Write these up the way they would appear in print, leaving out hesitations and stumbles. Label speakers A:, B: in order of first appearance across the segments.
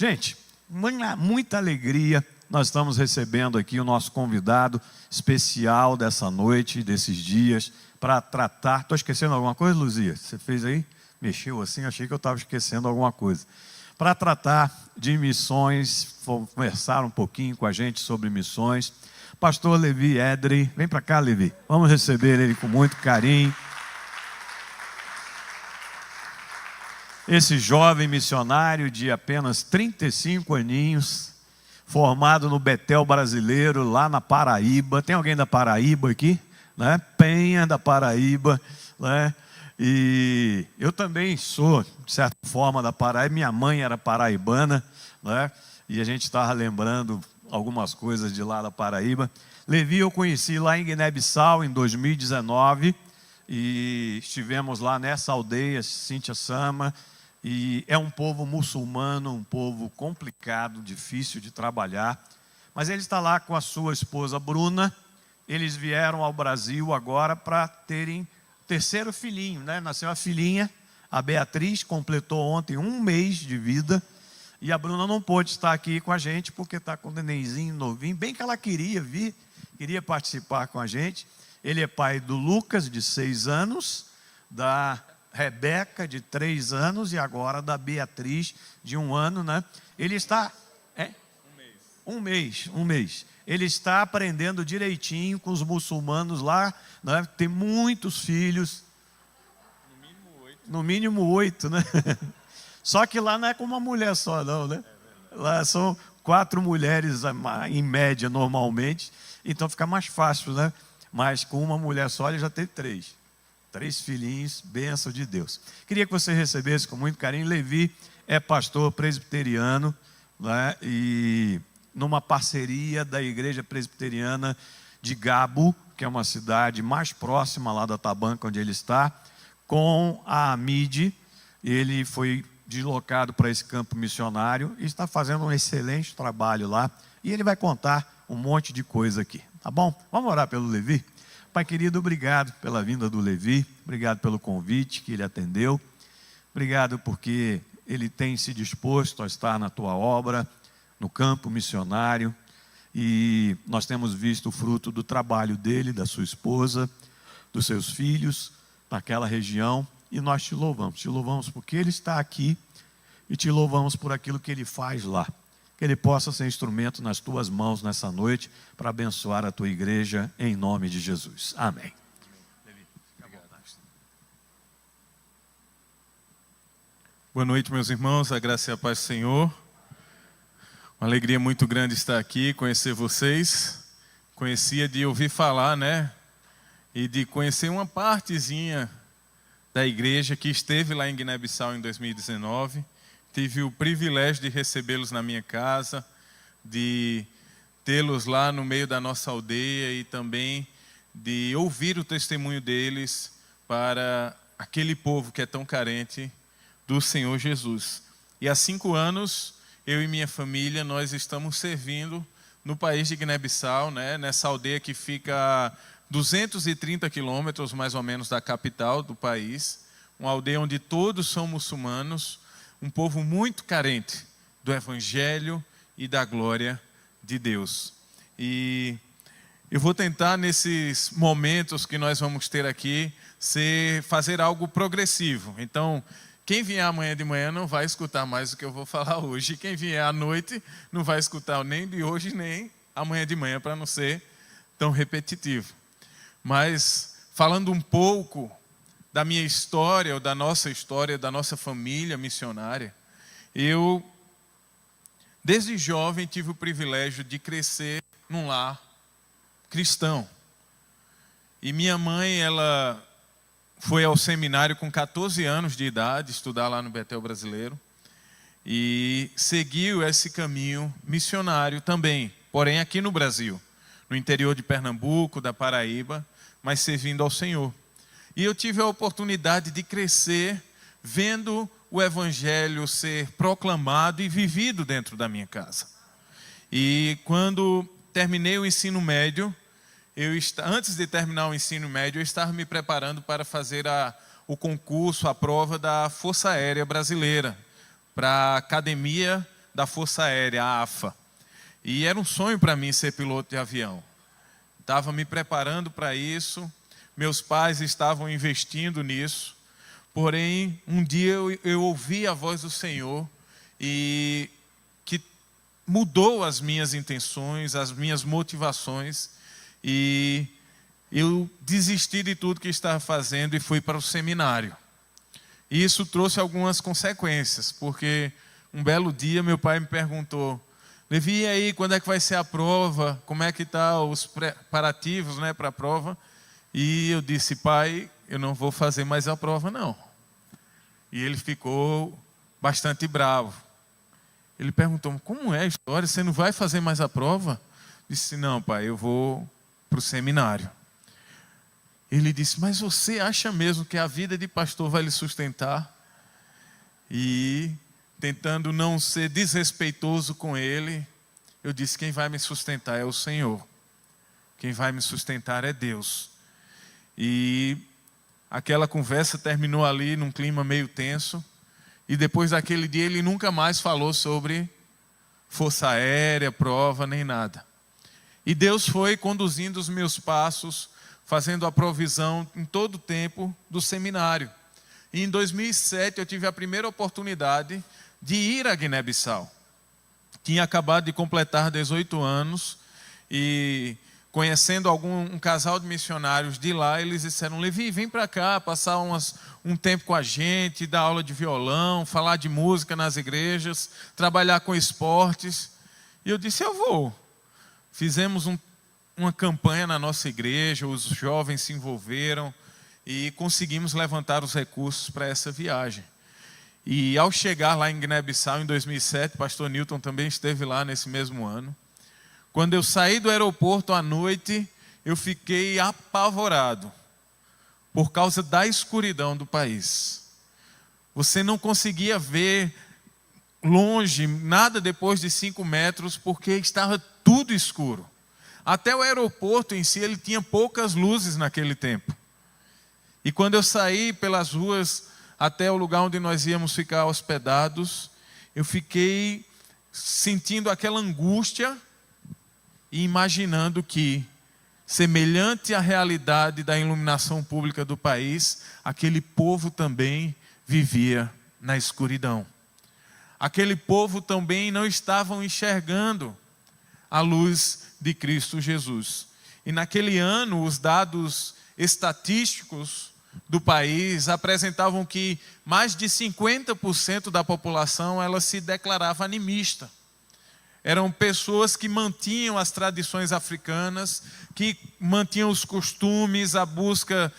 A: Gente, muita alegria, nós estamos recebendo aqui o nosso convidado especial dessa noite, desses dias, para tratar... Estou esquecendo alguma coisa, Luzia? Você fez aí? Mexeu assim, achei que eu estava esquecendo alguma coisa. Para tratar de missões, conversar um pouquinho com a gente sobre missões. Pastor Levi Edrey, vem para cá, Levi. Vamos receber ele com muito carinho. Esse jovem missionário de apenas 35 aninhos, formado no Betel Brasileiro, lá na Paraíba. Tem alguém da Paraíba aqui? Né? Penha da Paraíba, né? E eu também sou, de certa forma, da Paraíba. Minha mãe era paraibana, né? E a gente estava lembrando algumas coisas de lá da Paraíba. Levi eu conheci lá em Guiné-Bissau em 2019 e estivemos lá nessa aldeia, Cíntia Sama, e é um povo muçulmano, um povo complicado, difícil de trabalhar, mas ele está lá com a sua esposa Bruna. Eles vieram ao Brasil agora para terem terceiro filhinho, né? Nasceu a filhinha, a Beatriz, completou ontem 1 mês de vida, e a Bruna não pôde estar aqui com a gente, porque está com o nenenzinho novinho, bem que ela queria vir, queria participar com a gente. Ele é pai do Lucas, de 6 anos, da Rebeca, de 3 anos, e agora da Beatriz, de 1 ano, né? Ele está... Um mês. Ele está aprendendo direitinho com os muçulmanos lá, né? Tem muitos filhos. No mínimo 8, né? Só que lá não é com uma mulher só, não, né? Lá são 4 mulheres em média, normalmente. Então fica mais fácil, né? Mas com uma mulher só ele já teve 3. 3 filhinhos, bênção de Deus. Queria que você recebesse com muito carinho. Levi é pastor presbiteriano, né? E numa parceria da Igreja Presbiteriana de Gabo, que é uma cidade mais próxima lá da Tabanca, onde ele está, com a AMID. Ele foi deslocado para esse campo missionário e está fazendo um excelente trabalho lá. E ele vai contar um monte de coisa aqui, tá bom? Vamos orar pelo Levi? Pai querido, obrigado pela vinda do Levi, obrigado pelo convite que ele atendeu, obrigado porque ele tem se disposto a estar na tua obra, no campo missionário, e nós temos visto o fruto do trabalho dele, da sua esposa, dos seus filhos, naquela região, e nós te louvamos porque ele está aqui, e te louvamos por aquilo que ele faz lá. Que ele possa ser instrumento nas tuas mãos nessa noite, para abençoar a tua igreja, em nome de Jesus. Amém.
B: Boa noite, meus irmãos, a graça e a paz do Senhor. Uma alegria muito grande estar aqui, conhecer vocês. Conhecia de ouvir falar, né? E de conhecer uma partezinha da igreja que esteve lá em Guiné-Bissau em 2019. Tive o privilégio de recebê-los na minha casa, de tê-los lá no meio da nossa aldeia e também de ouvir o testemunho deles para aquele povo que é tão carente do Senhor Jesus. E há 5 anos, eu e minha família, nós estamos servindo no país de Guiné-Bissau, né, nessa aldeia que fica a 230 quilômetros mais ou menos da capital do país, uma aldeia onde todos são muçulmanos, um povo muito carente do Evangelho e da glória de Deus. E eu vou tentar, nesses momentos que nós vamos ter aqui, fazer algo progressivo. Então, quem vier amanhã de manhã não vai escutar mais o que eu vou falar hoje. Quem vier à noite não vai escutar nem de hoje, nem amanhã de manhã, para não ser tão repetitivo. Mas, falando um pouco da minha história, ou da nossa família missionária, eu, desde jovem, tive o privilégio de crescer num lar cristão. E minha mãe, ela foi ao seminário com 14 anos de idade, estudar lá no Betel Brasileiro, e seguiu esse caminho missionário também, porém aqui no Brasil, no interior de Pernambuco, da Paraíba, mas servindo ao Senhor. E eu tive a oportunidade de crescer vendo o Evangelho ser proclamado e vivido dentro da minha casa. E quando terminei o ensino médio, antes de terminar o ensino médio, eu estava me preparando para fazer o concurso, a prova da Força Aérea Brasileira, para a Academia da Força Aérea, a AFA. E era um sonho para mim ser piloto de avião. Estava me preparando para isso, meus pais estavam investindo nisso. Porém, um dia eu ouvi a voz do Senhor e que mudou as minhas intenções, as minhas motivações, e eu desisti de tudo que estava fazendo e fui para o seminário. E isso trouxe algumas consequências, porque um belo dia meu pai me perguntou: Levi, e aí, quando é que vai ser a prova? Como é que estão os preparativos, né, para a prova? E eu disse: pai, eu não vou fazer mais a prova, não. E ele ficou bastante bravo. Ele perguntou: como é a história? Você não vai fazer mais a prova? Disse: não, pai, eu vou para o seminário. Ele disse: mas você acha mesmo que a vida de pastor vai lhe sustentar? E, tentando não ser desrespeitoso com ele, eu disse: quem vai me sustentar é o Senhor. Quem vai me sustentar é Deus. E aquela conversa terminou ali num clima meio tenso. E depois daquele dia ele nunca mais falou sobre Força Aérea, prova, nem nada. E Deus foi conduzindo os meus passos, fazendo a provisão em todo o tempo do seminário. E em 2007 eu tive a primeira oportunidade de ir a Guiné-Bissau. Tinha acabado de completar 18 anos e, conhecendo um casal de missionários de lá, eles disseram: Levi, vem para cá passar um tempo com a gente, dar aula de violão, falar de música nas igrejas, trabalhar com esportes. E eu disse: eu vou. Fizemos uma campanha na nossa igreja, os jovens se envolveram e conseguimos levantar os recursos para essa viagem. E ao chegar lá em Guiné-Bissau em 2007, o pastor Newton também esteve lá nesse mesmo ano. Quando eu saí do aeroporto à noite, eu fiquei apavorado por causa da escuridão do país. Você não conseguia ver longe nada depois de 5 metros, porque estava tudo escuro. Até o aeroporto em si, ele tinha poucas luzes naquele tempo. E quando eu saí pelas ruas até o lugar onde nós íamos ficar hospedados, eu fiquei sentindo aquela angústia e imaginando que, semelhante à realidade da iluminação pública do país, aquele povo também vivia na escuridão. Aquele povo também não estavam enxergando a luz de Cristo Jesus. E naquele ano, os dados estatísticos do país apresentavam que mais de 50% da população ela se declarava animista. Eram pessoas que mantinham as tradições africanas, que mantinham os costumes, a busca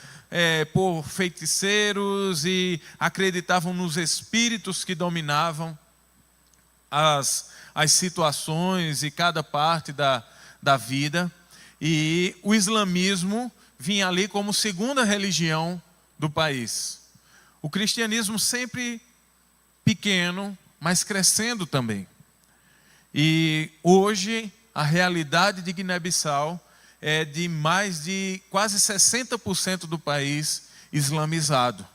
B: por feiticeiros e acreditavam nos espíritos que dominavam as situações e cada parte da vida. E o islamismo vinha ali como segunda religião do país. O cristianismo sempre pequeno, mas crescendo também. E hoje a realidade de Guiné-Bissau é de mais de quase 60% do país islamizado.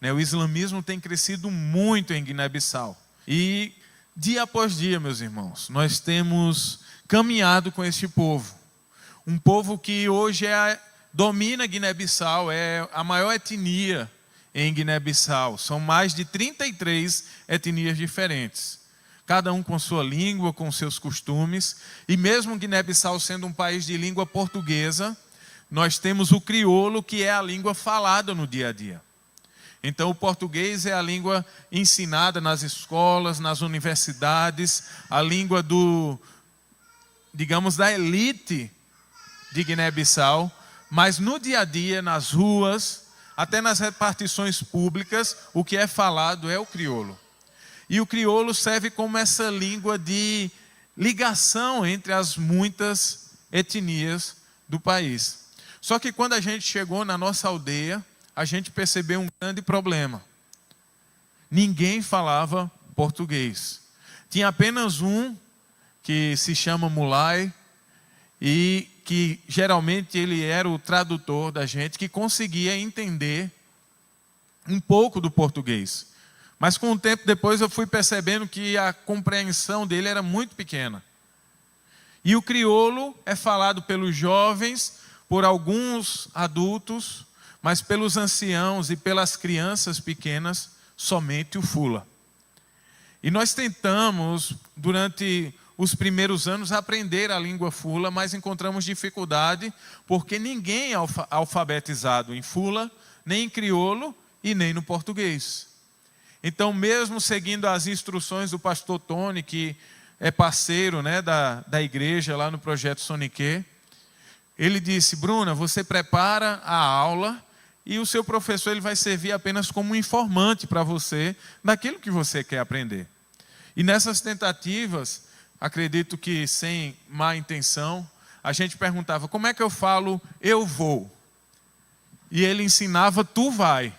B: O islamismo tem crescido muito em Guiné-Bissau. E dia após dia, meus irmãos, nós temos caminhado com este povo. Um povo que hoje domina Guiné-Bissau, é a maior etnia em Guiné-Bissau. São mais de 33 etnias diferentes. Cada um com sua língua, com seus costumes. E mesmo Guiné-Bissau sendo um país de língua portuguesa, nós temos o crioulo, que é a língua falada no dia a dia. Então o português é a língua ensinada nas escolas, nas universidades, a língua da elite de Guiné-Bissau, mas no dia a dia, nas ruas, até nas repartições públicas, o que é falado é o crioulo. E o crioulo serve como essa língua de ligação entre as muitas etnias do país. Só que quando a gente chegou na nossa aldeia, a gente percebeu um grande problema. Ninguém falava português. Tinha apenas um que se chama Mulai, e que geralmente ele era o tradutor da gente, que conseguia entender um pouco do português. Mas com o tempo depois eu fui percebendo que a compreensão dele era muito pequena. E o crioulo é falado pelos jovens, por alguns adultos, mas pelos anciãos e pelas crianças pequenas, somente o fula. E nós tentamos, durante os primeiros anos, aprender a língua fula, mas encontramos dificuldade, porque ninguém é alfabetizado em fula, nem em crioulo e nem no português. Então, mesmo seguindo as instruções do pastor Tony, que é parceiro, né, da igreja lá no Projeto Soniquê, ele disse: Bruna, você prepara a aula e o seu professor ele vai servir apenas como um informante para você daquilo que você quer aprender. E nessas tentativas, acredito que sem má intenção, a gente perguntava: como é que eu falo eu vou? E ele ensinava tu vai.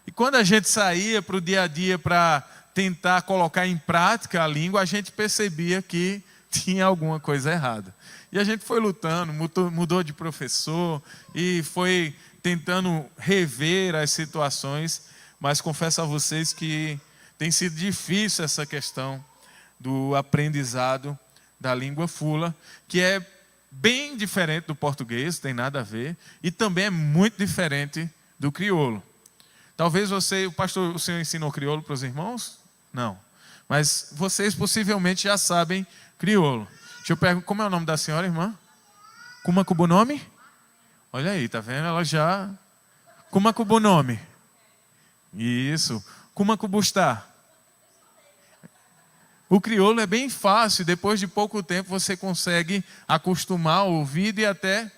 B: E quando a gente saía para o dia a dia para tentar colocar em prática a língua, a gente percebia que tinha alguma coisa errada. E a gente foi lutando, mudou de professor e foi tentando rever as situações, mas confesso a vocês que tem sido difícil essa questão do aprendizado da língua fula, que é bem diferente do português, tem nada a ver, e também é muito diferente do crioulo. Talvez você, o senhor ensinou crioulo para os irmãos? Não. Mas vocês possivelmente já sabem crioulo. Deixa eu perguntar, como é o nome da senhora, irmã? Kumakubunome? Olha aí, tá vendo? Ela já... Kumakubunome. Isso. Kumakubustá. O crioulo é bem fácil, depois de pouco tempo você consegue acostumar o ouvido e até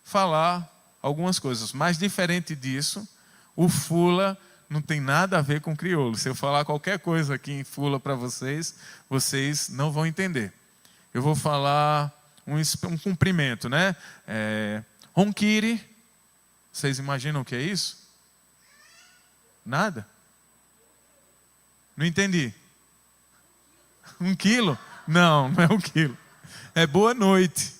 B: falar algumas coisas. Mas diferente disso, o fula não tem nada a ver com crioulo. Se eu falar qualquer coisa aqui em fula para vocês, vocês não vão entender. Eu vou falar um cumprimento, né? Ronkiri. Vocês imaginam o que é isso? Nada? Não entendi. 1 quilo? Não, não é 1 quilo. É boa noite.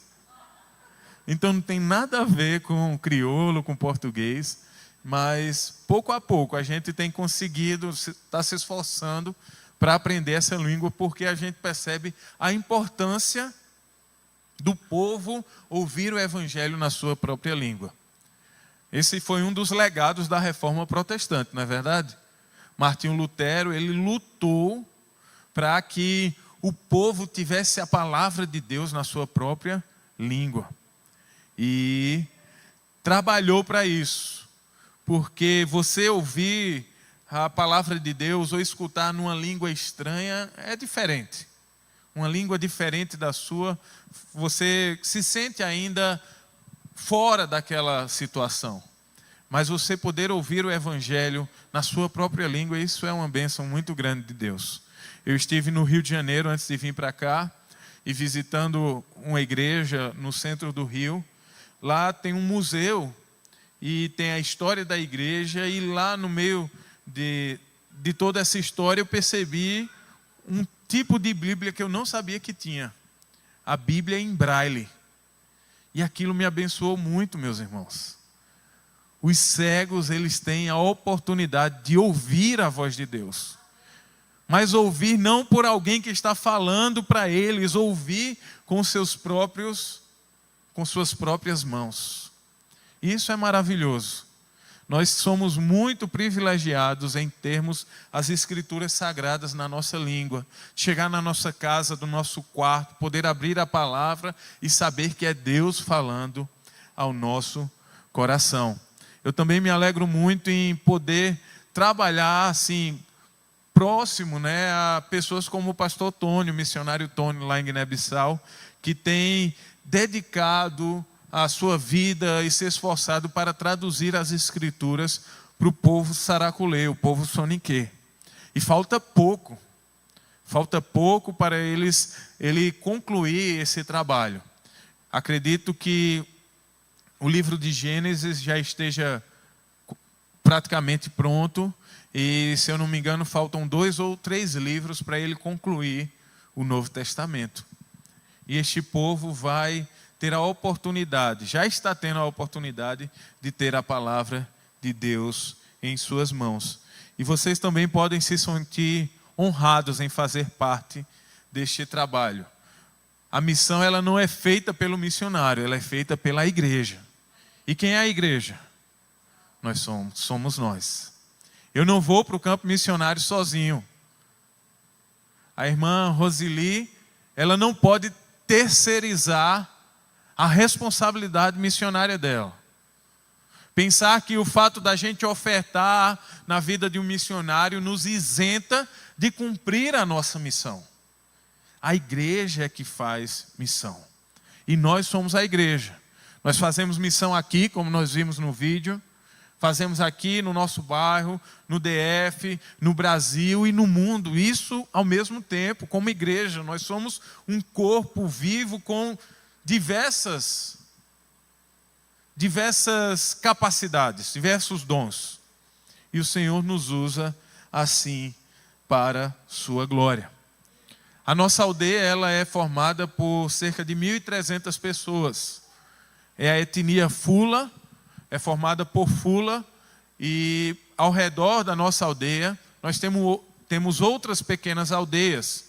B: Então não tem nada a ver com crioulo, com português. Mas pouco a pouco a gente tem conseguido, está se esforçando para aprender essa língua, porque a gente percebe a importância do povo ouvir o evangelho na sua própria língua. Esse foi um dos legados da Reforma Protestante, não é verdade? Martinho Lutero, ele lutou para que o povo tivesse a palavra de Deus na sua própria língua. E trabalhou para isso. Porque você ouvir a palavra de Deus ou escutar numa língua estranha é diferente. Uma língua diferente da sua, você se sente ainda fora daquela situação. Mas você poder ouvir o evangelho na sua própria língua, isso é uma bênção muito grande de Deus. Eu estive no Rio de Janeiro antes de vir para cá e visitando uma igreja no centro do Rio. Lá tem um museu e tem a história da igreja, e lá no meio de toda essa história eu percebi um tipo de Bíblia que eu não sabia que tinha. A Bíblia em braille. E aquilo me abençoou muito, meus irmãos. Os cegos, eles têm a oportunidade de ouvir a voz de Deus. Mas ouvir não por alguém que está falando para eles, ouvir com suas próprias mãos. Isso é maravilhoso. Nós somos muito privilegiados em termos as escrituras sagradas na nossa língua. Chegar na nossa casa, do nosso quarto, poder abrir a palavra e saber que é Deus falando ao nosso coração. Eu também me alegro muito em poder trabalhar assim, próximo, né, a pessoas como o pastor Tony, o missionário Tony lá em Guiné-Bissau, que tem dedicado a sua vida e se esforçado para traduzir as escrituras para o povo saraculê, o povo soniquê. E falta pouco para ele concluir esse trabalho. Acredito que o livro de Gênesis já esteja praticamente pronto, e se eu não me engano faltam 2 ou 3 livros para ele concluir o Novo Testamento. E este povo vai ter a oportunidade, já está tendo a oportunidade de ter a palavra de Deus em suas mãos. E vocês também podem se sentir honrados em fazer parte deste trabalho. A missão, ela não é feita pelo missionário, ela é feita pela igreja. E quem é a igreja? Nós somos nós. Eu não vou para o campo missionário sozinho. A irmã Roseli, ela não pode terceirizar a responsabilidade missionária dela. Pensar que o fato da gente ofertar na vida de um missionário nos isenta de cumprir a nossa missão. A igreja é que faz missão. E nós somos a igreja. Nós fazemos missão aqui, como nós vimos no vídeo. Fazemos aqui no nosso bairro, no DF, no Brasil e no mundo. Isso ao mesmo tempo, como igreja. Nós somos um corpo vivo com diversas capacidades, diversos dons. E o Senhor nos usa assim para sua glória. A nossa aldeia, ela é formada por cerca de 1.300 pessoas. É a etnia Fula, é formada por Fula, e ao redor da nossa aldeia nós temos outras pequenas aldeias.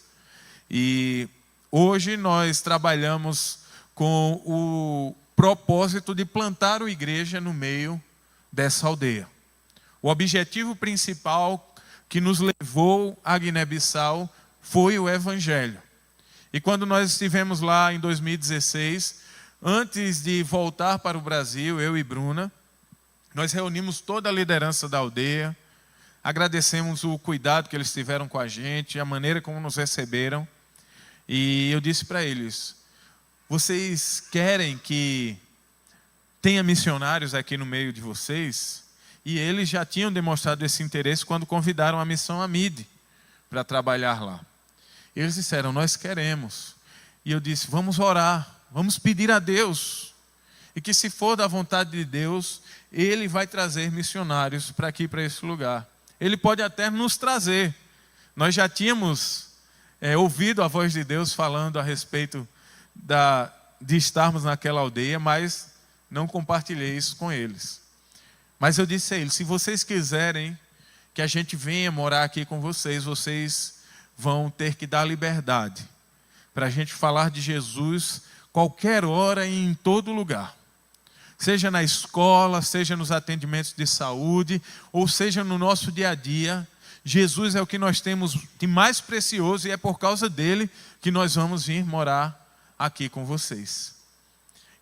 B: E hoje nós trabalhamos com o propósito de plantar uma igreja no meio dessa aldeia. O objetivo principal que nos levou a Guiné-Bissau foi o Evangelho. E quando nós estivemos lá em 2016, antes de voltar para o Brasil, eu e Bruna, nós reunimos toda a liderança da aldeia, agradecemos o cuidado que eles tiveram com a gente, a maneira como nos receberam. E eu disse para eles: vocês querem que tenha missionários aqui no meio de vocês? E eles já tinham demonstrado esse interesse quando convidaram a missão AMID para trabalhar lá. Eles disseram: nós queremos. E eu disse: vamos orar, vamos pedir a Deus. E que se for da vontade de Deus, Ele vai trazer missionários para aqui, para esse lugar. Ele pode até nos trazer. Nós já tínhamos ouvido a voz de Deus falando a respeito de estarmos naquela aldeia, mas não compartilhei isso com eles. Mas eu disse a eles: se vocês quiserem que a gente venha morar aqui com vocês, vocês vão ter que dar liberdade para a gente falar de Jesus qualquer hora e em todo lugar. Seja na escola, seja nos atendimentos de saúde, ou seja no nosso dia a dia. Jesus é o que nós temos de mais precioso e é por causa dele que nós vamos vir morar aqui com vocês.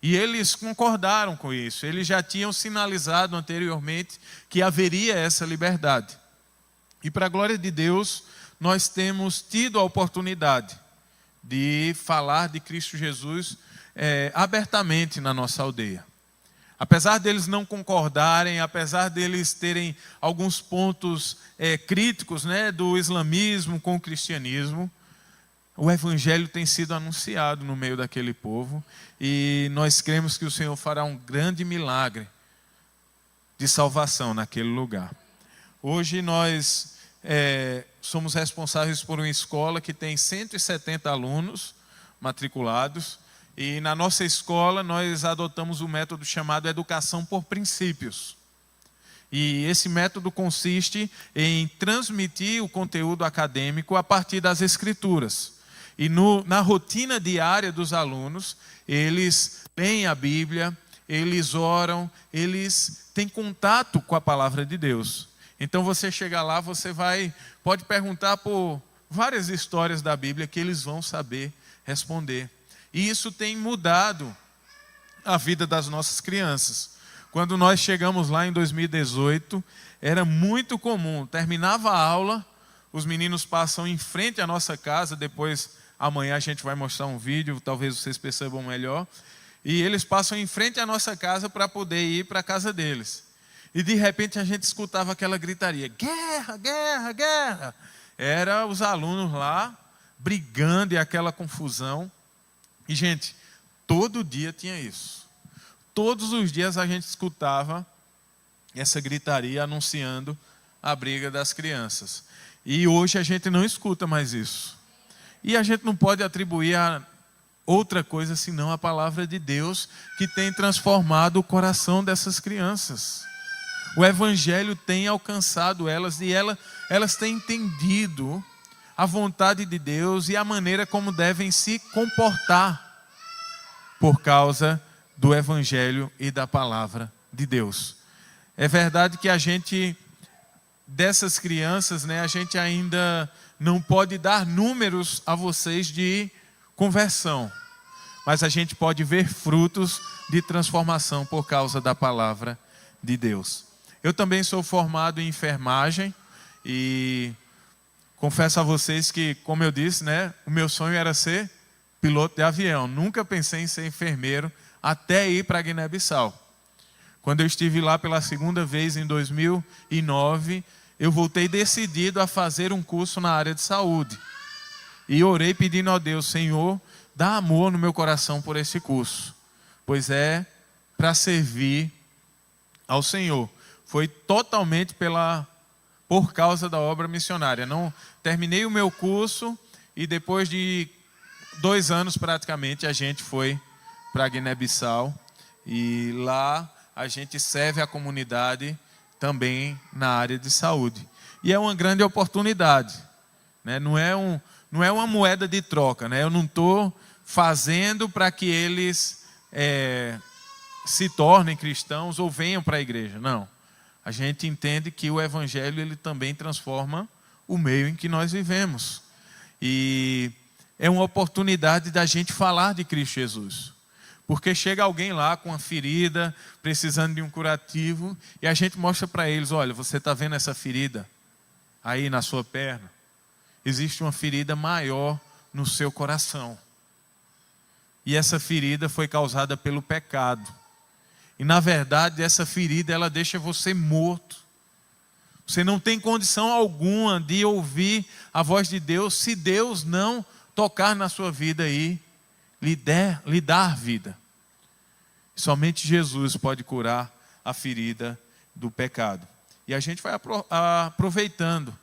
B: E eles concordaram com isso. Eles já tinham sinalizado anteriormente que haveria essa liberdade. E para a glória de Deus, nós temos tido a oportunidade de falar de Cristo Jesus abertamente na nossa aldeia. Apesar deles não concordarem, apesar deles terem alguns pontos críticos, do islamismo com o cristianismo, o Evangelho tem sido anunciado no meio daquele povo e nós cremos que o Senhor fará um grande milagre de salvação naquele lugar. Hoje nós somos responsáveis por uma escola que tem 170 alunos matriculados. E na nossa escola nós adotamos o método chamado Educação por Princípios. E esse método consiste em transmitir o conteúdo acadêmico a partir das Escrituras. E na rotina diária dos alunos, eles leem a Bíblia, eles oram, eles têm contato com a palavra de Deus. Então você chega lá, você pode perguntar por várias histórias da Bíblia que eles vão saber responder. E isso tem mudado a vida das nossas crianças. Quando nós chegamos lá em 2018, era muito comum. Terminava a aula, os meninos passam em frente à nossa casa. Depois, amanhã a gente vai mostrar um vídeo, talvez vocês percebam melhor. E eles passam em frente à nossa casa para poder ir para a casa deles. E de repente a gente escutava aquela gritaria: guerra, guerra, guerra. Era os alunos lá brigando e aquela confusão. E, gente, todo dia tinha isso. Todos os dias a gente escutava essa gritaria anunciando a briga das crianças. E hoje a gente não escuta mais isso. E a gente não pode atribuir a outra coisa senão a palavra de Deus que tem transformado o coração dessas crianças. O Evangelho tem alcançado elas e elas têm entendido a vontade de Deus e a maneira como devem se comportar por causa do Evangelho e da palavra de Deus. É verdade que a gente, dessas crianças, a gente ainda não pode dar números a vocês de conversão, mas a gente pode ver frutos de transformação por causa da palavra de Deus. Eu também sou formado em enfermagem e confesso a vocês que, como eu disse, o meu sonho era ser piloto de avião. Nunca pensei em ser enfermeiro até ir para Guiné-Bissau. Quando eu estive lá pela segunda vez em 2009, eu voltei decidido a fazer um curso na área de saúde. E orei pedindo a Deus: Senhor, dá amor no meu coração por esse curso, pois é para servir ao Senhor. Foi totalmente por causa da obra missionária. Não terminei o meu curso e depois de 2 anos praticamente a gente foi para Guiné-Bissau e lá a gente serve a comunidade também na área de saúde. E é uma grande oportunidade, não é uma moeda de troca, Eu não estou fazendo para que eles se tornem cristãos ou venham para a igreja, não. A gente entende que o Evangelho ele também transforma o meio em que nós vivemos. E é uma oportunidade da gente falar de Cristo Jesus. Porque chega alguém lá com uma ferida, precisando de um curativo, e a gente mostra para eles: olha, você está vendo essa ferida aí na sua perna? Existe uma ferida maior no seu coração. E essa ferida foi causada pelo pecado. E na verdade essa ferida ela deixa você morto. Você não tem condição alguma de ouvir a voz de Deus se Deus não tocar na sua vida e lhe dar vida. Somente Jesus pode curar a ferida do pecado. E a gente vai aproveitando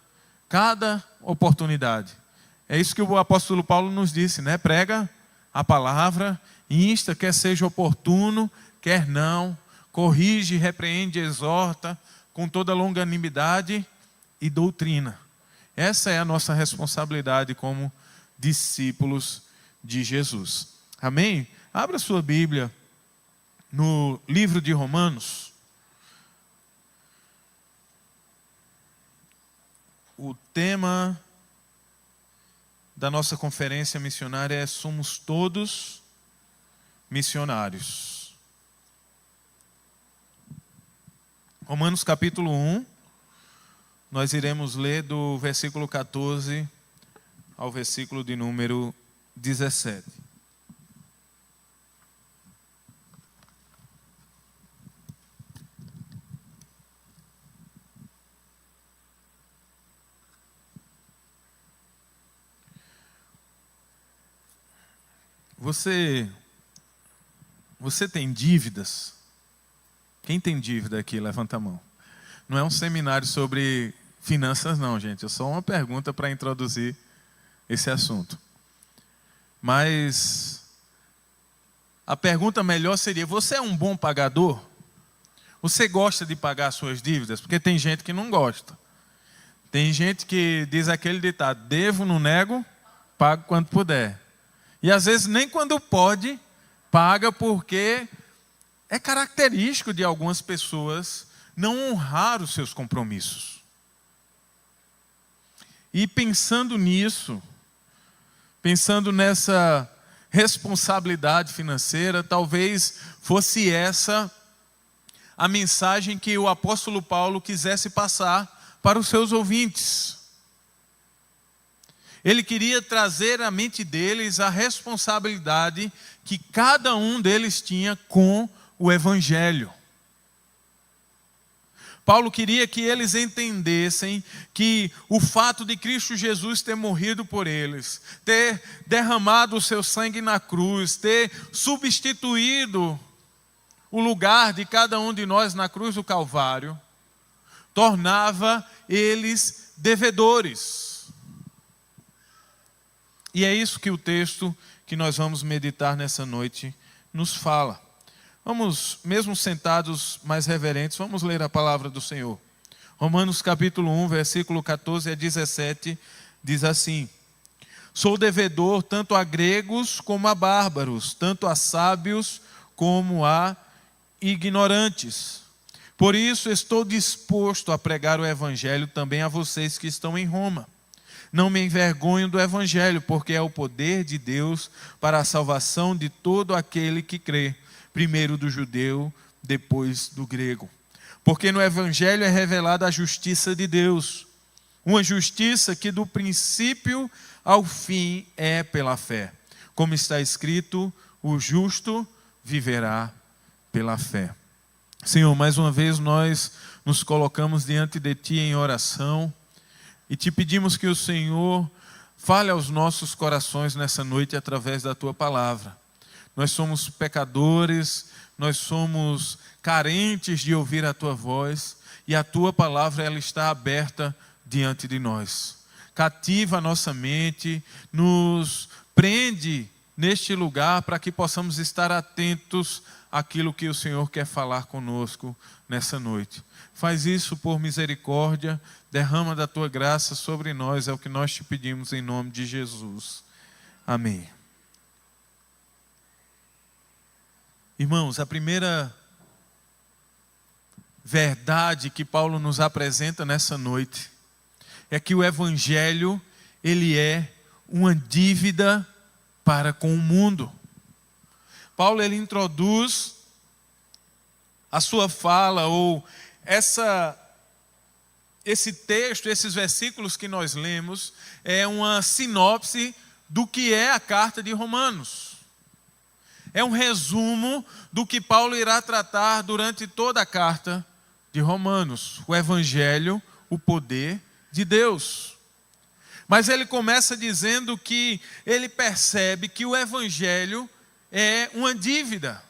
B: cada oportunidade. É isso que o apóstolo Paulo nos disse, Prega a palavra, insta, quer seja oportuno, quer não, corrige, repreende, exorta, com toda longanimidade e doutrina. Essa é a nossa responsabilidade como discípulos de Jesus. Amém? Abra sua Bíblia no livro de Romanos. O tema da nossa conferência missionária é Somos Todos Missionários. Romanos capítulo 1, nós iremos ler do versículo 14 ao versículo de número 17. Você tem dívidas? Quem tem dívida aqui? Levanta a mão. Não é um seminário sobre finanças não, gente. É só uma pergunta para introduzir esse assunto. Mas a pergunta melhor seria: você é um bom pagador? Você gosta de pagar suas dívidas? Porque tem gente que não gosta. Tem gente que diz aquele ditado: devo, não nego, pago quando puder. E às vezes nem quando pode, paga, porque é característico de algumas pessoas não honrar os seus compromissos. E pensando nisso, pensando nessa responsabilidade financeira, talvez fosse essa a mensagem que o apóstolo Paulo quisesse passar para os seus ouvintes. Ele queria trazer à mente deles a responsabilidade que cada um deles tinha com o Evangelho. Paulo queria que eles entendessem que o fato de Cristo Jesus ter morrido por eles, ter derramado o seu sangue na cruz, ter substituído o lugar de cada um de nós na cruz do Calvário, tornava eles devedores. E é isso que o texto que nós vamos meditar nessa noite nos fala. Vamos, mesmo sentados mais reverentes, vamos ler a palavra do Senhor. Romanos capítulo 1, versículo 14 a 17, diz assim: Sou devedor tanto a gregos como a bárbaros, tanto a sábios como a ignorantes. Por isso estou disposto a pregar o evangelho também a vocês que estão em Roma. Não me envergonho do evangelho, porque é o poder de Deus para a salvação de todo aquele que crê, primeiro do judeu, depois do grego. Porque no evangelho é revelada a justiça de Deus, uma justiça que do princípio ao fim é pela fé. Como está escrito, o justo viverá pela fé. Senhor, mais uma vez nós nos colocamos diante de Ti em oração e Te pedimos que o Senhor fale aos nossos corações nessa noite através da Tua palavra. Nós somos pecadores, nós somos carentes de ouvir a Tua voz e a Tua palavra ela está aberta diante de nós. Cativa a nossa mente, nos prende neste lugar para que possamos estar atentos àquilo que o Senhor quer falar conosco nessa noite. Faz isso por misericórdia, derrama da Tua graça sobre nós, é o que nós Te pedimos em nome de Jesus. Amém. Irmãos, a primeira verdade que Paulo nos apresenta nessa noite é que o evangelho, ele é uma dívida para com o mundo. Paulo, ele introduz a sua fala, ou esse texto, esses versículos que nós lemos, é uma sinopse do que é a carta de Romanos. É um resumo do que Paulo irá tratar durante toda a carta de Romanos. O evangelho, o poder de Deus. Mas ele começa dizendo que ele percebe que o evangelho é uma dívida.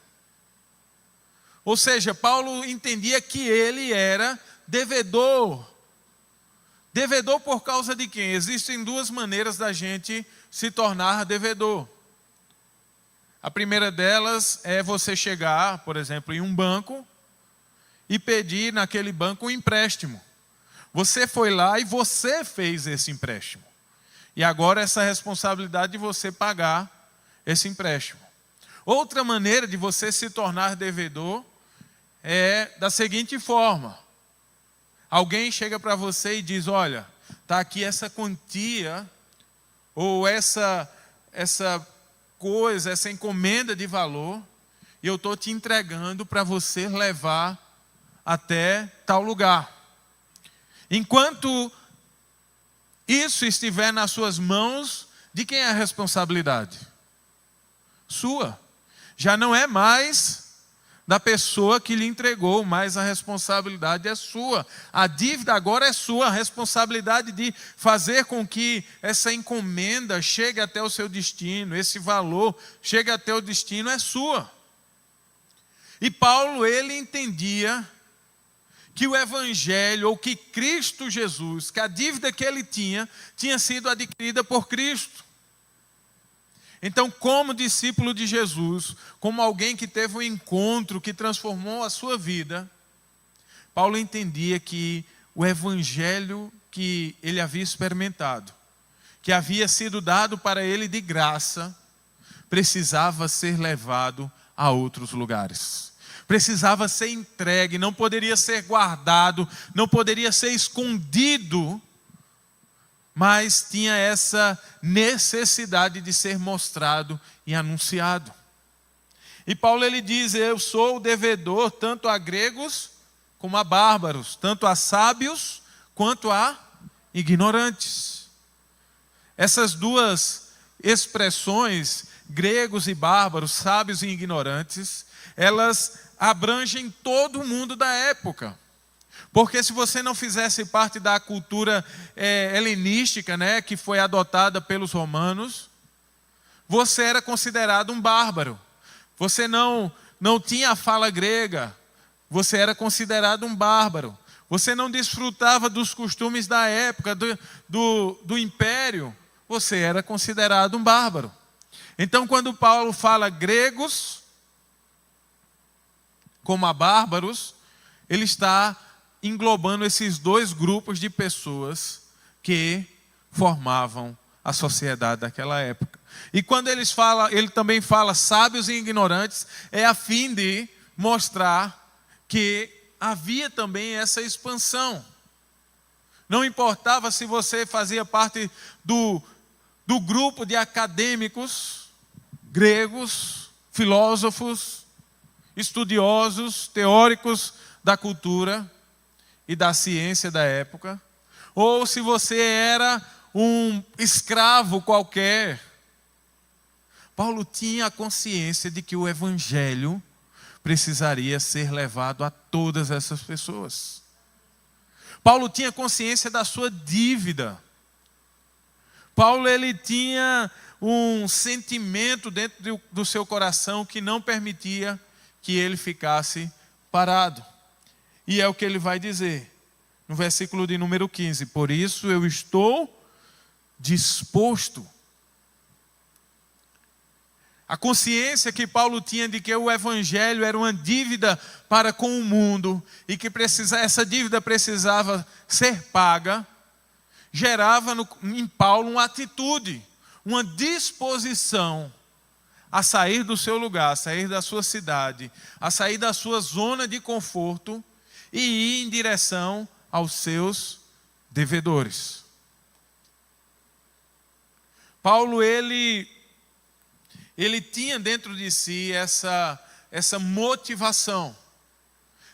B: Ou seja, Paulo entendia que ele era devedor. Devedor por causa de quem? Existem duas maneiras da gente se tornar devedor. A primeira delas é você chegar, por exemplo, em um banco e pedir naquele banco um empréstimo. Você foi lá e você fez esse empréstimo. E agora essa responsabilidade de você pagar esse empréstimo. Outra maneira de você se tornar devedor é da seguinte forma. Alguém chega para você e diz, olha, está aqui essa quantia, ou essa coisa, essa encomenda de valor, e eu estou te entregando para você levar até tal lugar. Enquanto isso estiver nas suas mãos, de quem é a responsabilidade? Sua. Já não é mais da pessoa que lhe entregou, mas a responsabilidade é sua. A dívida agora é sua, a responsabilidade de fazer com que essa encomenda chegue até o seu destino, esse valor chegue até o destino é sua. E Paulo, ele entendia que o evangelho, ou que Cristo Jesus, que a dívida que ele tinha sido adquirida por Cristo. Então, como discípulo de Jesus, como alguém que teve um encontro que transformou a sua vida, Paulo entendia que o evangelho que ele havia experimentado, que havia sido dado para ele de graça, precisava ser levado a outros lugares. Precisava ser entregue, não poderia ser guardado, não poderia ser escondido, mas tinha essa necessidade de ser mostrado e anunciado. E Paulo, ele diz, eu sou o devedor tanto a gregos como a bárbaros, tanto a sábios quanto a ignorantes. Essas duas expressões, gregos e bárbaros, sábios e ignorantes, elas abrangem todo o mundo da época. Porque se você não fizesse parte da cultura helenística, né, que foi adotada pelos romanos, você era considerado um bárbaro. Você não tinha a fala grega, você era considerado um bárbaro. Você não desfrutava dos costumes da época, do império, você era considerado um bárbaro. Então, quando Paulo fala gregos, como a bárbaros, ele está englobando esses dois grupos de pessoas que formavam a sociedade daquela época. E quando ele também fala sábios e ignorantes, é a fim de mostrar que havia também essa expansão. Não importava se você fazia parte do grupo de acadêmicos, gregos, filósofos, estudiosos, teóricos da cultura e da ciência da época, ou se você era um escravo qualquer. Paulo tinha a consciência de que o evangelho precisaria ser levado a todas essas pessoas. Paulo tinha consciência da sua dívida. Paulo ele tinha um sentimento dentro do seu coração que não permitia que ele ficasse parado. E é o que ele vai dizer no versículo de número 15: por isso eu estou disposto. A consciência que Paulo tinha de que o evangelho era uma dívida para com o mundo e que essa dívida precisava ser paga, gerava em Paulo uma atitude, uma disposição a sair do seu lugar, a sair da sua cidade, a sair da sua zona de conforto e ir em direção aos seus devedores. Paulo, ele tinha dentro de si essa motivação.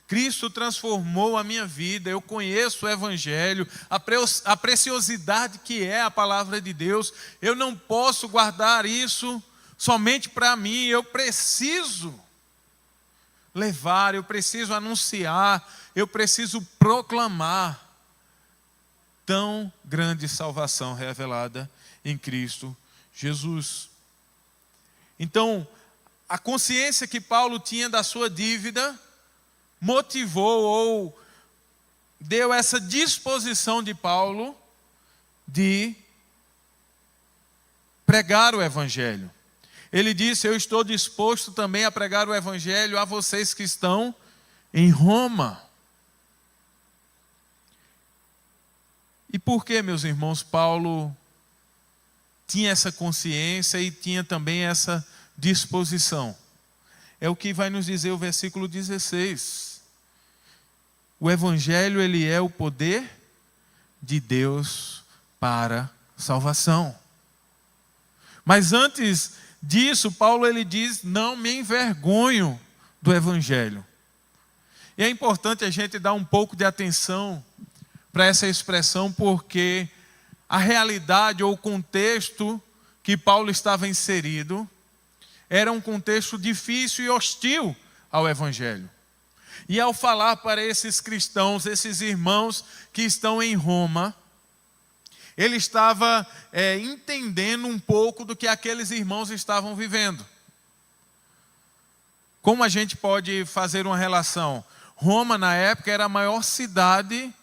B: Cristo transformou a minha vida, eu conheço o evangelho, a preciosidade que é a palavra de Deus. Eu não posso guardar isso somente para mim, eu preciso levar, eu preciso anunciar, eu preciso proclamar tão grande salvação revelada em Cristo Jesus. Então, a consciência que Paulo tinha da sua dívida motivou ou deu essa disposição de Paulo de pregar o evangelho. Ele disse: eu estou disposto também a pregar o evangelho a vocês que estão em Roma. E por que, meus irmãos, Paulo tinha essa consciência e tinha também essa disposição? É o que vai nos dizer o versículo 16. O evangelho, ele é o poder de Deus para salvação. Mas antes disso, Paulo ele diz: não me envergonho do evangelho. E é importante a gente dar um pouco de atenção para essa expressão, porque a realidade ou o contexto que Paulo estava inserido era um contexto difícil e hostil ao evangelho. E ao falar para esses cristãos, esses irmãos que estão em Roma, ele estava entendendo um pouco do que aqueles irmãos estavam vivendo. Como a gente pode fazer uma relação? Roma, na época, era a maior cidade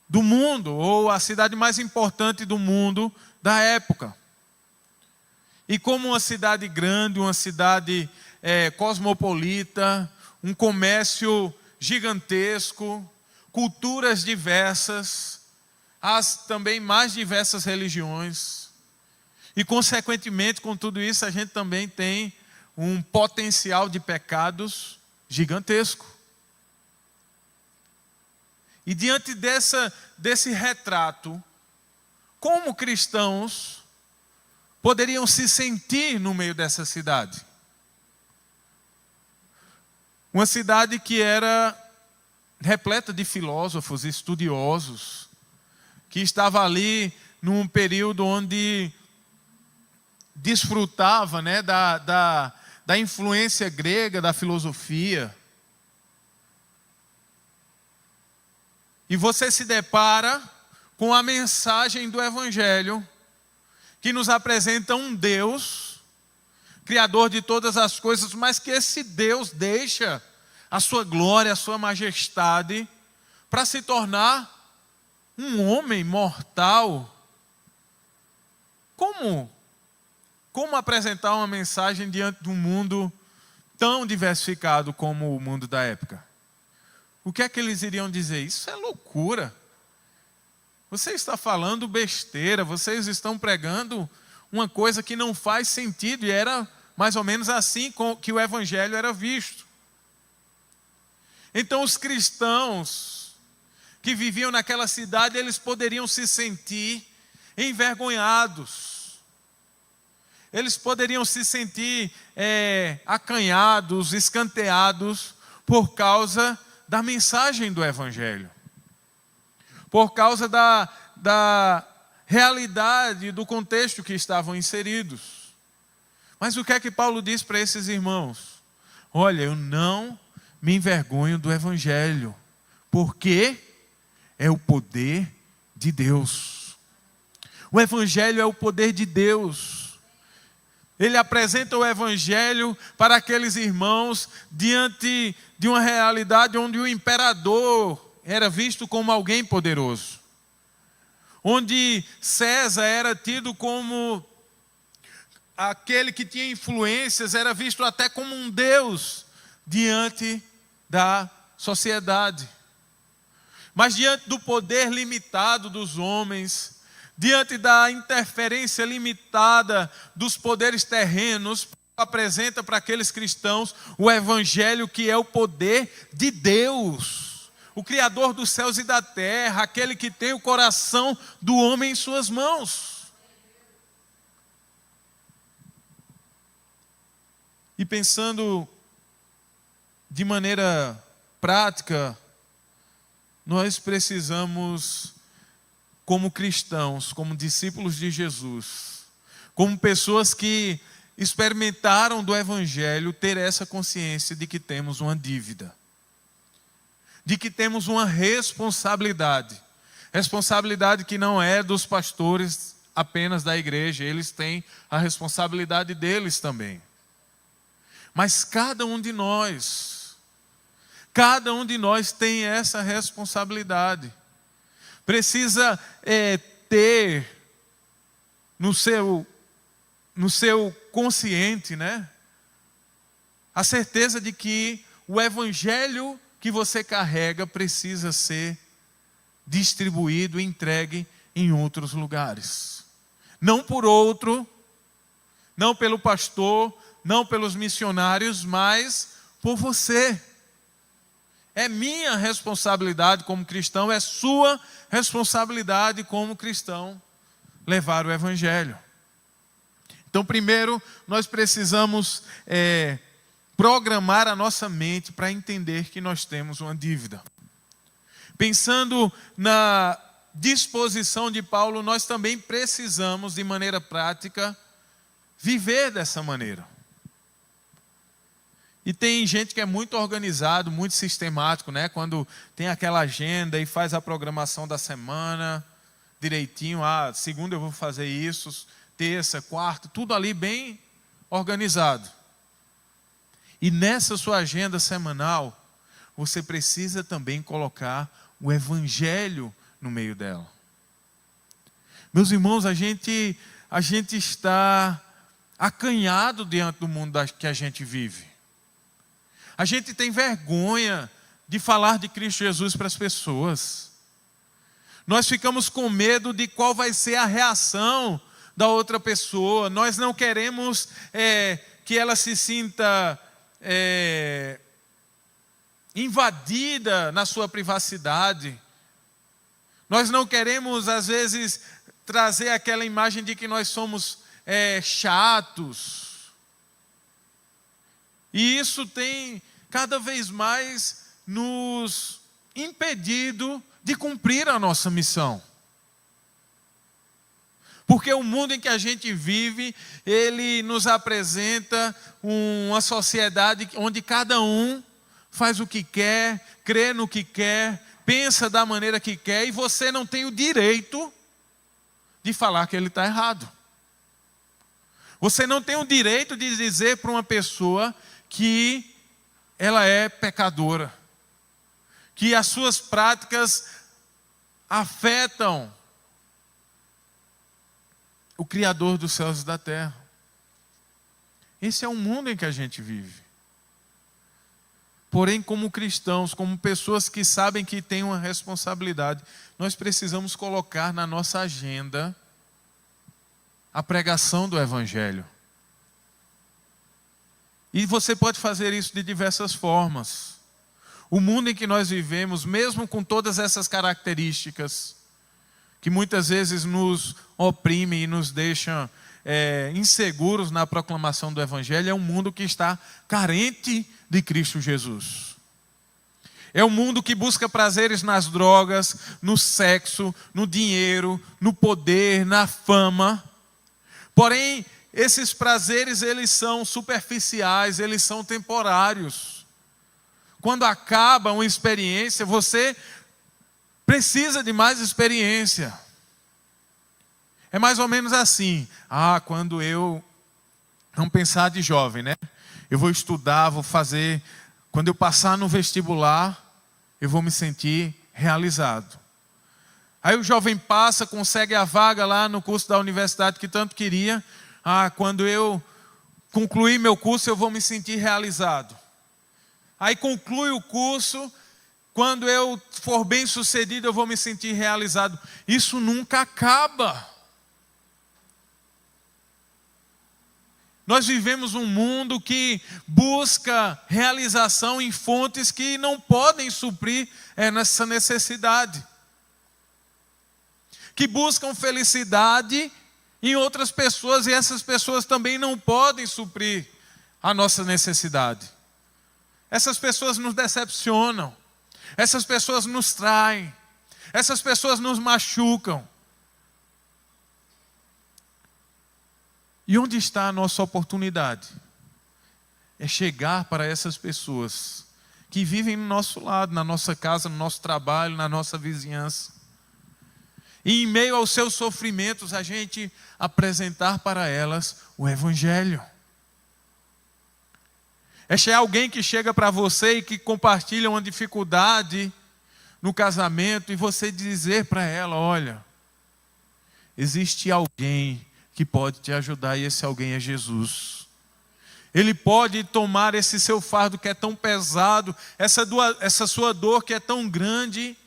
B: do mundo, ou a cidade mais importante do mundo da época. E como uma cidade grande, uma cidade cosmopolita, um comércio gigantesco, culturas diversas, as também mais diversas religiões. E, consequentemente, com tudo isso, a gente também tem um potencial de pecados gigantesco. E diante desse retrato, como cristãos poderiam se sentir no meio dessa cidade? Uma cidade que era repleta de filósofos, estudiosos, que estava ali num período onde desfrutava, né, da influência grega, da filosofia. E você se depara com a mensagem do evangelho, que nos apresenta um Deus, Criador de todas as coisas, mas que esse Deus deixa a sua glória, a sua majestade, para se tornar um homem mortal. Como apresentar uma mensagem diante de um mundo tão diversificado como o mundo da época. O que é que eles iriam dizer? Isso é loucura. Você está falando besteira, vocês estão pregando uma coisa que não faz sentido. E era mais ou menos assim que o evangelho era visto. Então os cristãos que viviam naquela cidade, eles poderiam se sentir envergonhados. Eles poderiam se sentir acanhados, escanteados por causa da mensagem do evangelho. Por causa da realidade, do contexto que estavam inseridos. Mas o que é que Paulo diz para esses irmãos? Olha, eu não me envergonho do evangelho, porque é o poder de Deus. O evangelho é o poder de Deus. Ele apresenta o evangelho para aqueles irmãos diante de uma realidade onde o imperador era visto como alguém poderoso. Onde César era tido como aquele que tinha influências, era visto até como um deus diante da sociedade. Mas diante do poder limitado dos homens, diante da interferência limitada dos poderes terrenos, apresenta para aqueles cristãos o evangelho, que é o poder de Deus, o Criador dos céus e da terra, aquele que tem o coração do homem em suas mãos. E pensando de maneira prática, nós precisamos, como cristãos, como discípulos de Jesus, como pessoas que experimentaram do evangelho, ter essa consciência de que temos uma dívida, de que temos uma responsabilidade. Responsabilidade que não é dos pastores apenas da igreja, eles têm a responsabilidade deles também. Mas cada um de nós tem essa responsabilidade. Precisa ter no seu consciente, né, a certeza de que o evangelho que você carrega precisa ser distribuído, entregue em outros lugares. Não por outro, não pelo pastor, não pelos missionários, mas por você. É minha responsabilidade como cristão, é sua responsabilidade como cristão levar o evangelho. Então, primeiro, nós precisamos programar a nossa mente para entender que nós temos uma dívida. Pensando na disposição de Paulo, nós também precisamos, de maneira prática, viver dessa maneira. E tem gente que é muito organizado, muito sistemático, né? Quando tem aquela agenda e faz a programação da semana direitinho. Segunda eu vou fazer isso, terça, quarta, tudo ali bem organizado. E nessa sua agenda semanal, você precisa também colocar o evangelho no meio dela. Meus irmãos, a gente está acanhado diante do mundo que a gente vive. A gente tem vergonha de falar de Cristo Jesus para as pessoas. Nós ficamos com medo de qual vai ser a reação da outra pessoa. Nós não queremos que ela se sinta invadida na sua privacidade. Nós não queremos, às vezes, trazer aquela imagem de que nós somos chatos. E isso tem cada vez mais nos impedido de cumprir a nossa missão. Porque o mundo em que a gente vive, ele nos apresenta uma sociedade onde cada um faz o que quer, crê no que quer, pensa da maneira que quer, e você não tem o direito de falar que ele está errado. Você não tem o direito de dizer para uma pessoa que ela é pecadora, que as suas práticas afetam o Criador dos céus e da terra. Esse é o mundo em que a gente vive. Porém, como cristãos, como pessoas que sabem que têm uma responsabilidade, nós precisamos colocar na nossa agenda a pregação do Evangelho. E você pode fazer isso de diversas formas. O mundo em que nós vivemos, mesmo com todas essas características, que muitas vezes nos oprimem e nos deixam inseguros na proclamação do Evangelho, é um mundo que está carente de Cristo Jesus. É um mundo que busca prazeres nas drogas, no sexo, no dinheiro, no poder, na fama. Porém, esses prazeres, eles são superficiais, eles são temporários. Quando acaba uma experiência, você precisa de mais experiência. É mais ou menos assim. Quando vamos pensar de jovem, né? Eu vou estudar, vou fazer. Quando eu passar no vestibular, eu vou me sentir realizado. Aí o jovem passa, consegue a vaga lá no curso da universidade que tanto queria. Quando eu concluir meu curso, eu vou me sentir realizado. Aí conclui o curso, quando eu for bem sucedido, eu vou me sentir realizado. Isso nunca acaba. Nós vivemos um mundo que busca realização em fontes que não podem suprir essa necessidade. Que buscam felicidade em outras pessoas e essas pessoas também não podem suprir a nossa necessidade. Essas pessoas nos decepcionam, essas pessoas nos traem, essas pessoas nos machucam. E onde está a nossa oportunidade? É chegar para essas pessoas que vivem no nosso lado, na nossa casa, no nosso trabalho, na nossa vizinhança. E em meio aos seus sofrimentos, a gente apresentar para elas o Evangelho. É alguém que chega para você e que compartilha uma dificuldade no casamento e você dizer para ela, olha, existe alguém que pode te ajudar e esse alguém é Jesus. Ele pode tomar esse seu fardo que é tão pesado, essa sua dor que é tão grande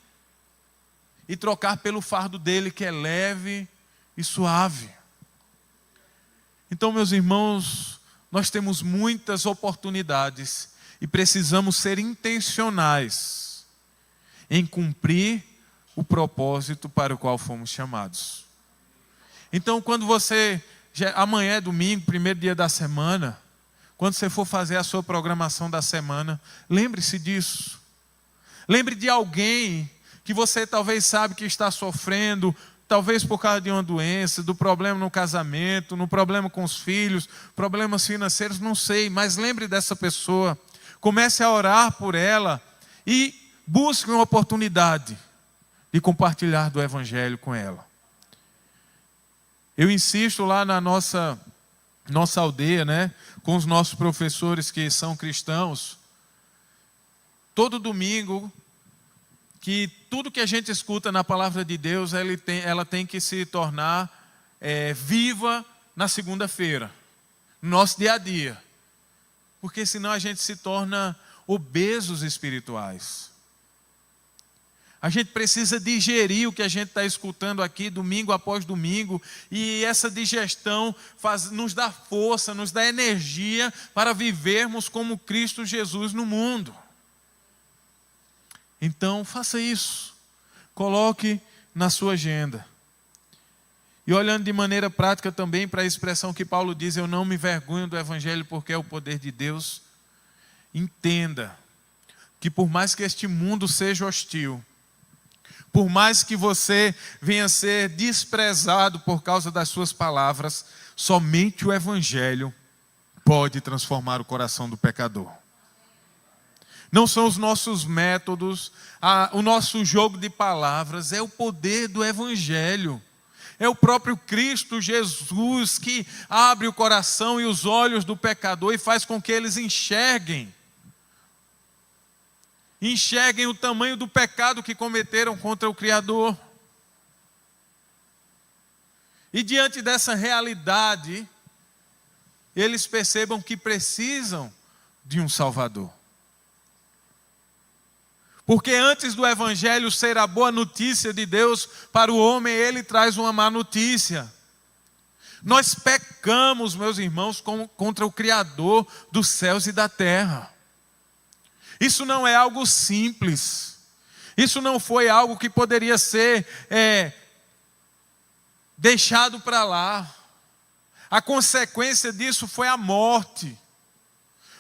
B: e trocar pelo fardo dele que é leve e suave. Então, meus irmãos, nós temos muitas oportunidades e precisamos ser intencionais em cumprir o propósito para o qual fomos chamados. Então, quando amanhã é domingo, primeiro dia da semana, quando você for fazer a sua programação da semana, lembre-se disso. Lembre de alguém que você talvez sabe que está sofrendo, talvez por causa de uma doença, do problema no casamento, no problema com os filhos, problemas financeiros, não sei, mas lembre dessa pessoa. Comece a orar por ela e busque uma oportunidade de compartilhar do Evangelho com ela. Eu insisto lá na nossa aldeia, né, com os nossos professores que são cristãos, todo domingo, que tudo que a gente escuta na palavra de Deus, ela tem que se tornar viva na segunda-feira, no nosso dia a dia. Porque senão a gente se torna obesos espirituais. A gente precisa digerir o que a gente está escutando aqui, domingo após domingo, e essa digestão nos dá força, nos dá energia para vivermos como Cristo Jesus no mundo. Então, faça isso. Coloque na sua agenda. E olhando de maneira prática também para a expressão que Paulo diz, eu não me envergonho do Evangelho porque é o poder de Deus. Entenda que por mais que este mundo seja hostil, por mais que você venha a ser desprezado por causa das suas palavras, somente o Evangelho pode transformar o coração do pecador. Não são os nossos métodos, o nosso jogo de palavras, é o poder do Evangelho. É o próprio Cristo Jesus que abre o coração e os olhos do pecador e faz com que eles enxerguem o tamanho do pecado que cometeram contra o Criador. E diante dessa realidade, eles percebam que precisam de um Salvador. Porque antes do evangelho ser a boa notícia de Deus para o homem, ele traz uma má notícia. Nós pecamos, meus irmãos, contra o Criador dos céus e da terra. Isso não é algo simples. Isso não foi algo que poderia ser deixado para lá. A consequência disso foi a morte.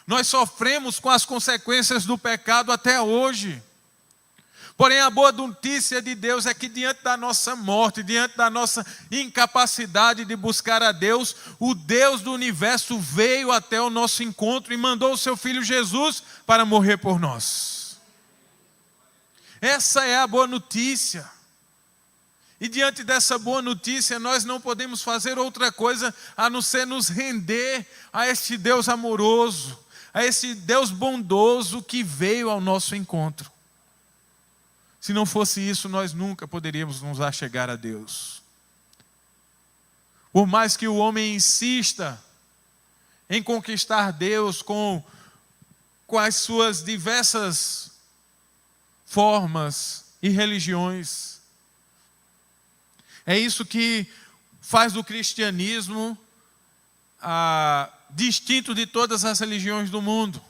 B: Nós sofremos com as consequências do pecado até hoje. Porém, a boa notícia de Deus é que diante da nossa morte, diante da nossa incapacidade de buscar a Deus, o Deus do universo veio até o nosso encontro e mandou o seu Filho Jesus para morrer por nós. Essa é a boa notícia. E diante dessa boa notícia, nós não podemos fazer outra coisa a não ser nos render a este Deus amoroso, a esse Deus bondoso que veio ao nosso encontro. Se não fosse isso, nós nunca poderíamos nos achegar a Deus. Por mais que o homem insista em conquistar Deus com as suas diversas formas e religiões, é isso que faz do cristianismo distinto de todas as religiões do mundo.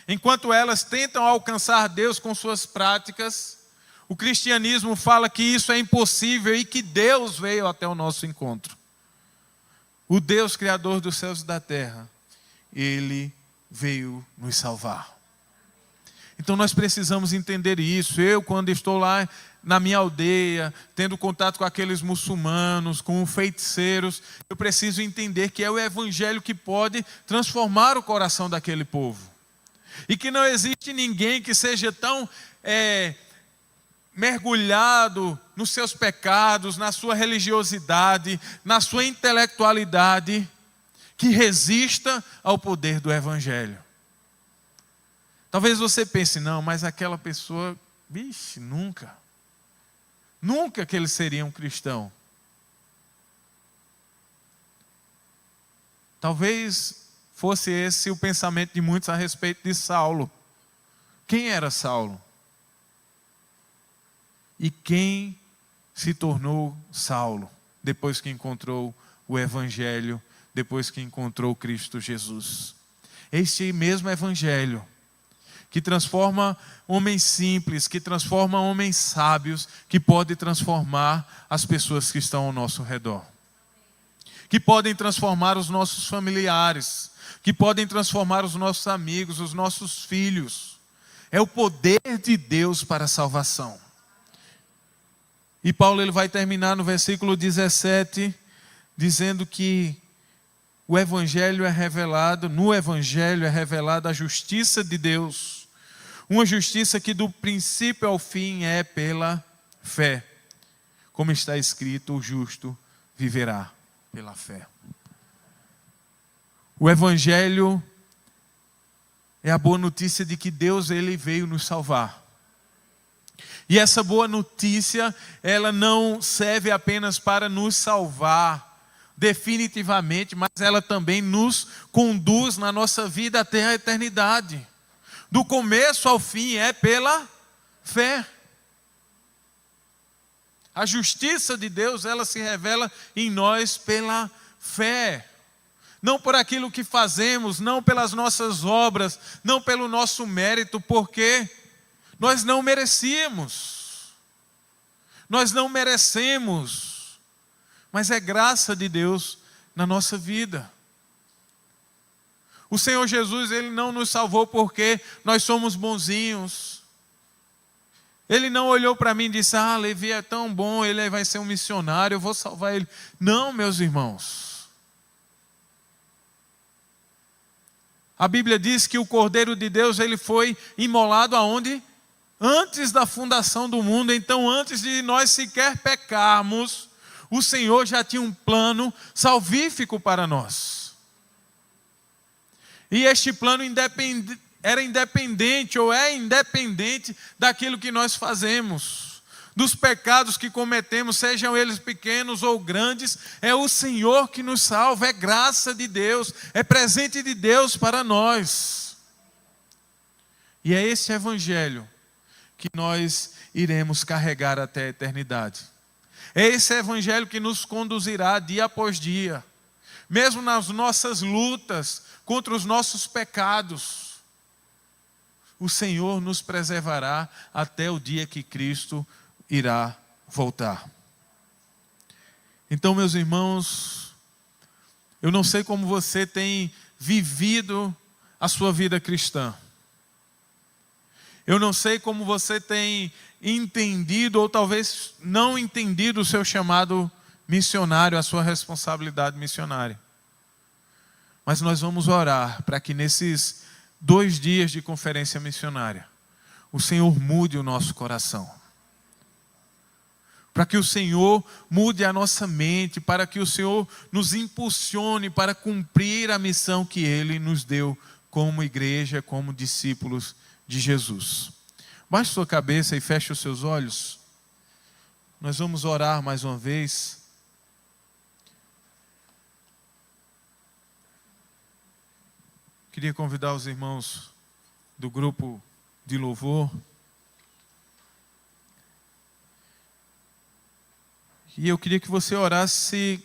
B: Enquanto elas tentam alcançar Deus com suas práticas, o cristianismo fala que isso é impossível e que Deus veio até o nosso encontro. O Deus criador dos céus e da terra, Ele veio nos salvar. Então nós precisamos entender isso. Eu, quando estou lá na minha aldeia, tendo contato com aqueles muçulmanos, com feiticeiros, eu preciso entender que é o evangelho que pode transformar o coração daquele povo. E que não existe ninguém que seja tão mergulhado nos seus pecados, na sua religiosidade, na sua intelectualidade, que resista ao poder do evangelho. Talvez você pense, não, mas aquela pessoa, nunca que ele seria um cristão. Talvez fosse esse o pensamento de muitos a respeito de Saulo. Quem era Saulo? E quem se tornou Saulo depois que encontrou o evangelho, depois que encontrou Cristo Jesus? Este mesmo evangelho que transforma homens simples, que transforma homens sábios, que pode transformar as pessoas que estão ao nosso redor, que podem transformar os nossos familiares, que podem transformar os nossos amigos, os nossos filhos. É o poder de Deus para a salvação. E Paulo ele vai terminar no versículo 17, dizendo que no Evangelho é revelada a justiça de Deus, uma justiça que do princípio ao fim é pela fé. Como está escrito, o justo viverá pela fé. O Evangelho é a boa notícia de que Deus ele veio nos salvar. E essa boa notícia, ela não serve apenas para nos salvar definitivamente, mas ela também nos conduz na nossa vida até a eternidade. Do começo ao fim é pela fé. A justiça de Deus, ela se revela em nós pela fé. Não por aquilo que fazemos, não pelas nossas obras, não pelo nosso mérito, porque nós não merecíamos. Nós não merecemos. Mas é graça de Deus na nossa vida. O Senhor Jesus, Ele não nos salvou porque nós somos bonzinhos. Ele não olhou para mim e disse, Levi é tão bom, ele vai ser um missionário, eu vou salvar ele. Não, meus irmãos. A Bíblia diz que o Cordeiro de Deus, ele foi imolado aonde? Antes da fundação do mundo. Então, antes de nós sequer pecarmos, o Senhor já tinha um plano salvífico para nós. E este plano era independente, ou é independente daquilo que nós fazemos, dos pecados que cometemos, sejam eles pequenos ou grandes. É o Senhor que nos salva, é graça de Deus, é presente de Deus para nós. E é esse evangelho que nós iremos carregar até a eternidade. É esse evangelho que nos conduzirá dia após dia, mesmo nas nossas lutas contra os nossos pecados. O Senhor nos preservará até o dia que Cristo irá voltar. Então, meus irmãos, eu não sei como você tem vivido a sua vida cristã. Eu não sei como você tem entendido ou talvez não entendido o seu chamado missionário, a sua responsabilidade missionária. Mas nós vamos orar para que nesses 2 dias de conferência missionária, o Senhor mude o nosso coração. Para que o Senhor mude a nossa mente, para que o Senhor nos impulsione para cumprir a missão que Ele nos deu como igreja, como discípulos de Jesus. Baixe sua cabeça e feche os seus olhos. Nós vamos orar mais uma vez. Queria convidar os irmãos do grupo de louvor. E eu queria que você orasse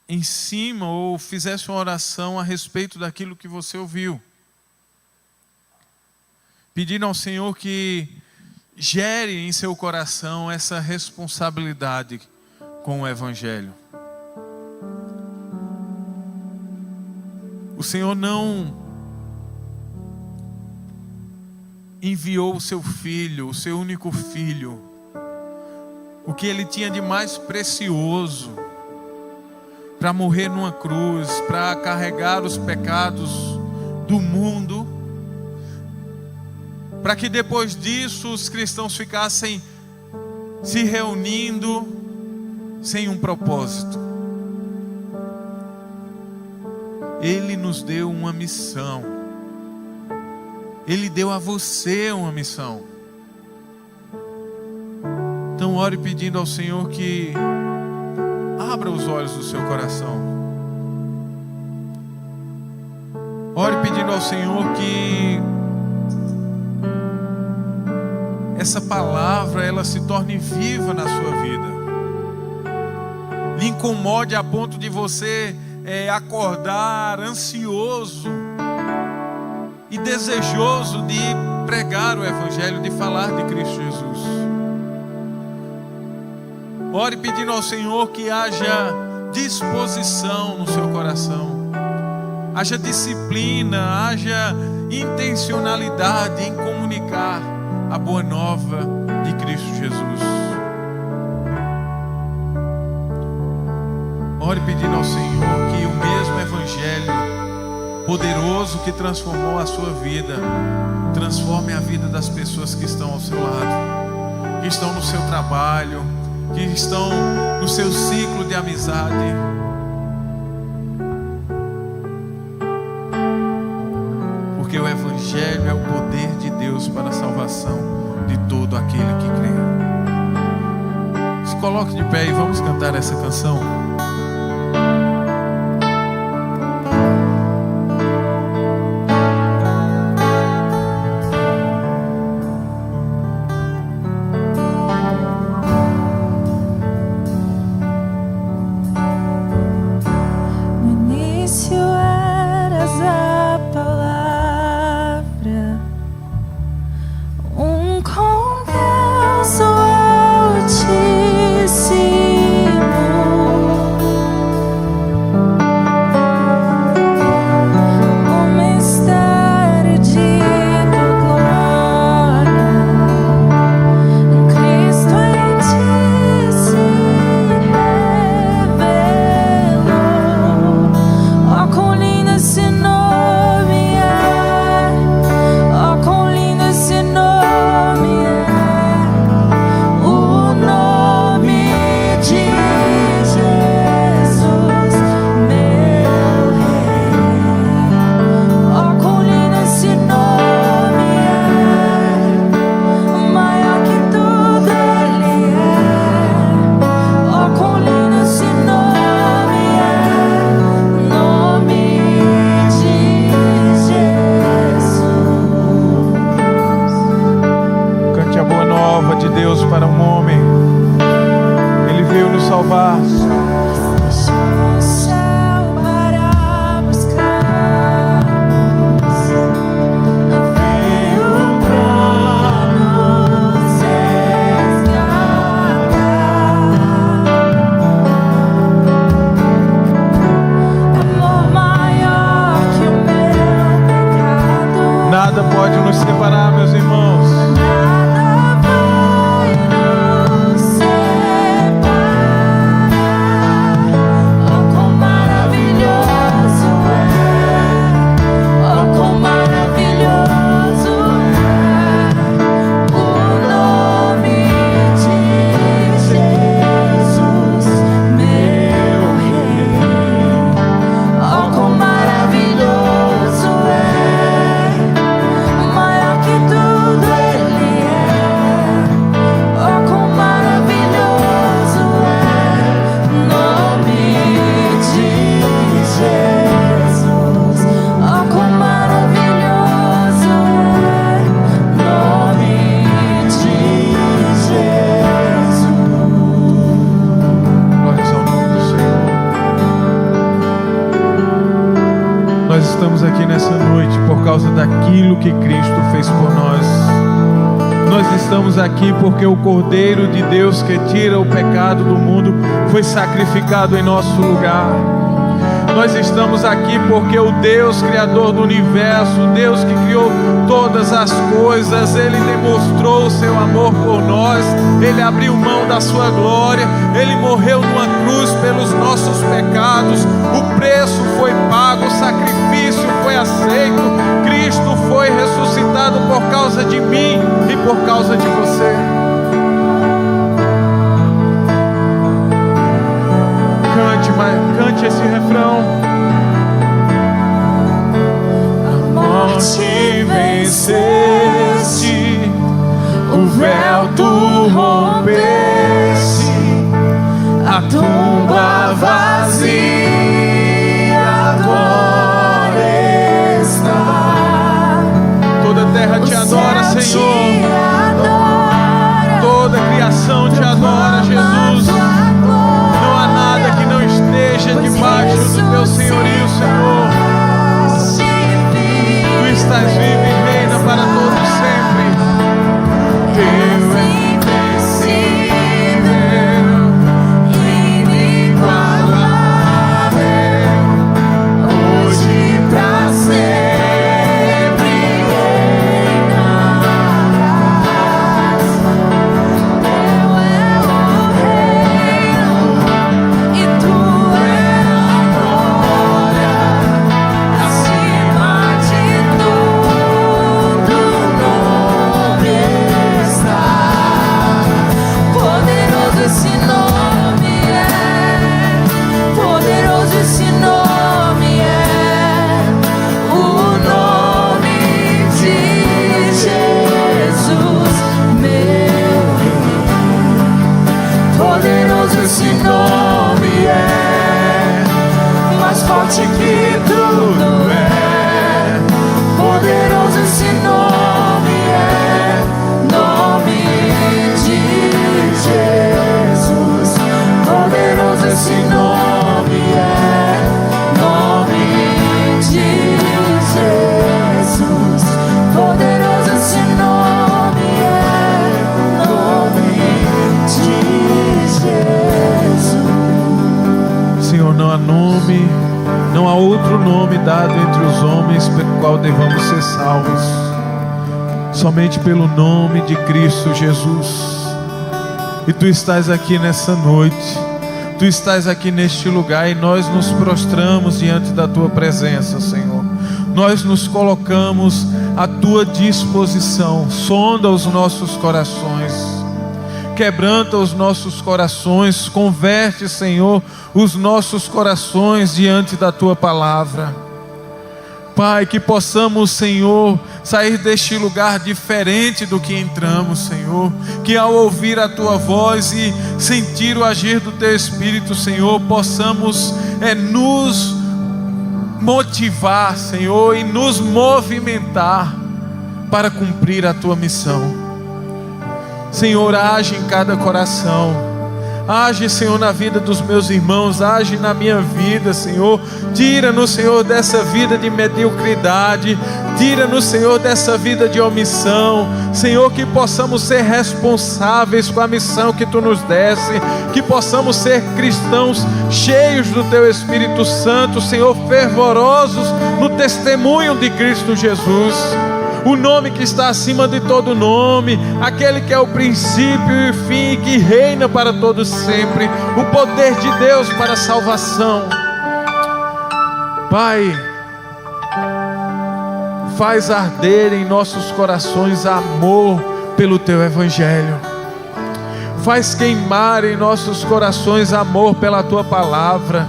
B: em cima ou fizesse uma oração a respeito daquilo que você ouviu. Pedindo ao Senhor que gere em seu coração essa responsabilidade com o Evangelho. O Senhor não enviou o seu Filho, o seu único Filho, o que Ele tinha de mais precioso, para morrer numa cruz, para carregar os pecados do mundo, para que depois disso os cristãos ficassem se reunindo sem um propósito. Ele nos deu uma missão. Ele deu a você uma missão. Então ore pedindo ao Senhor que abra os olhos do seu coração. Ore pedindo ao Senhor que essa palavra ela se torne viva na sua vida. Lhe incomode a ponto de você acordar ansioso e desejoso de pregar o Evangelho, de falar de Cristo Jesus. Ore pedindo ao Senhor que haja disposição no seu coração, haja disciplina, haja intencionalidade em comunicar a boa nova de Cristo Jesus. Ore pedindo ao Senhor que o mesmo Evangelho poderoso que transformou a sua vida, transforme a vida das pessoas que estão ao seu lado, que estão no seu trabalho, que estão no seu ciclo de amizade. Porque o Evangelho é o poder de Deus para a salvação de todo aquele que crê. Se coloque de pé e vamos cantar essa canção.
C: Altíssimo.
B: nada pode nos separar, meus irmãos. Estamos aqui nessa noite por causa daquilo que Cristo fez por nós. Nós estamos aqui porque o Cordeiro de Deus que tira o pecado do mundo foi sacrificado em nosso lugar. Nós estamos aqui porque o Deus Criador do Universo, o Deus que criou todas as coisas, Ele demonstrou o seu amor por nós. Ele abriu mão da sua glória, Ele morreu numa cruz pelos nossos pecados. O preço foi pago, o sacrifício foi aceito. Cristo foi ressuscitado por causa de mim e por causa de você. Cante esse refrão. A morte venceste, o véu tu rompeste, a tumba vazia agora está. Toda a terra te adora, Senhor. Toda a criação te adora, Jesus. Não há nada que não esteja debaixo do teu senhorio, Senhor. Tu estás vivo e reina para todos sempre. Teu é invencível, inigualável, hoje pra sempre reinarás. Teu é o reino e tu é a glória, acima de tudo nome está. Poderoso esse nome é, poderoso esse nome é, o nome de Jesus, meu Rei. Poderoso esse nome é, mais forte que tudo é. Poderoso esse nome é, nome de Jesus. Poderoso esse nome é, nome de Jesus. Poderoso esse nome é, nome de Jesus. Senhor, não há nome, não há outro nome dado entre os homens pelo qual devamos ser salvos, somente pelo nome de Cristo Jesus. E Tu estás aqui nessa noite, Tu estás aqui neste lugar, e nós nos prostramos diante da Tua presença, Senhor. Nós nos colocamos à Tua disposição. Sonda os nossos corações, quebranta os nossos corações, converte, Senhor, os nossos corações diante da Tua palavra. Pai, que possamos, Senhor, sair deste lugar diferente do que entramos, Senhor. Que ao ouvir a Tua voz e sentir o agir do Teu Espírito, Senhor, possamos nos motivar, Senhor, e nos movimentar para cumprir a Tua missão. Senhor, age em cada coração. Age, Senhor, na vida dos meus irmãos, age na minha vida, Senhor. Tira-nos, Senhor, dessa vida de mediocridade. Tira-nos, Senhor, dessa vida de omissão. Senhor, que possamos ser responsáveis com a missão que Tu nos desse. Que possamos ser cristãos cheios do Teu Espírito Santo, Senhor, fervorosos no testemunho de Cristo Jesus. o nome que está acima de todo nome, aquele que é o princípio e o fim, que reina para todos sempre, o poder de Deus para a salvação. Pai, faz arder em nossos corações amor pelo Teu Evangelho. Faz queimar em nossos corações amor pela Tua Palavra.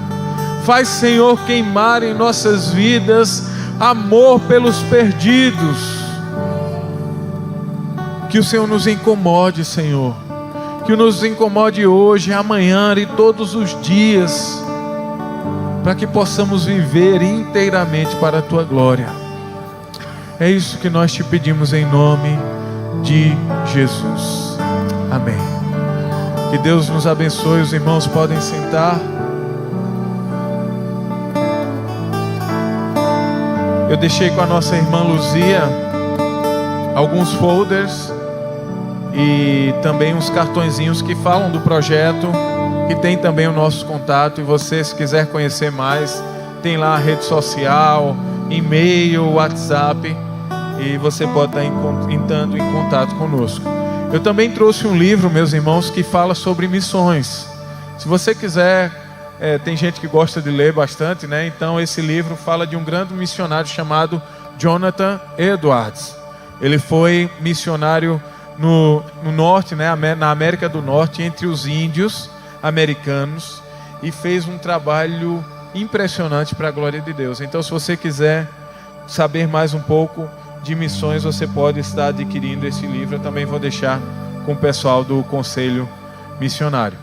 B: Faz, Senhor, queimar em nossas vidas amor pelos perdidos. Que o Senhor nos incomode, Senhor. Que nos incomode hoje, amanhã e todos os dias, para que possamos viver inteiramente para a Tua glória. É isso que nós te pedimos em nome de Jesus. Amém. Que Deus nos abençoe. Os irmãos podem sentar. Eu deixei com a nossa irmã Luzia alguns folders e também uns cartõezinhos que falam do projeto, que tem também o nosso contato. E você, se quiser conhecer mais, tem lá a rede social, e-mail, WhatsApp, e você pode estar entrando em contato conosco. Eu também trouxe um livro, meus irmãos, que fala sobre missões. Se você quiser, tem gente que gosta de ler bastante, né? Então esse livro fala de um grande missionário chamado Jonathan Edwards. Ele foi missionário no norte, né? Na América do Norte, entre os índios americanos, e fez um trabalho impressionante para a glória de Deus. Então, se você quiser saber mais um pouco de missões, você pode estar adquirindo esse livro. Eu também vou deixar com o pessoal do Conselho Missionário.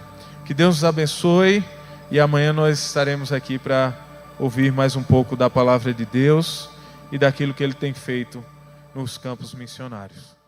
B: Que Deus nos abençoe, e amanhã nós estaremos aqui para ouvir mais um pouco da palavra de Deus e daquilo que Ele tem feito nos campos missionários.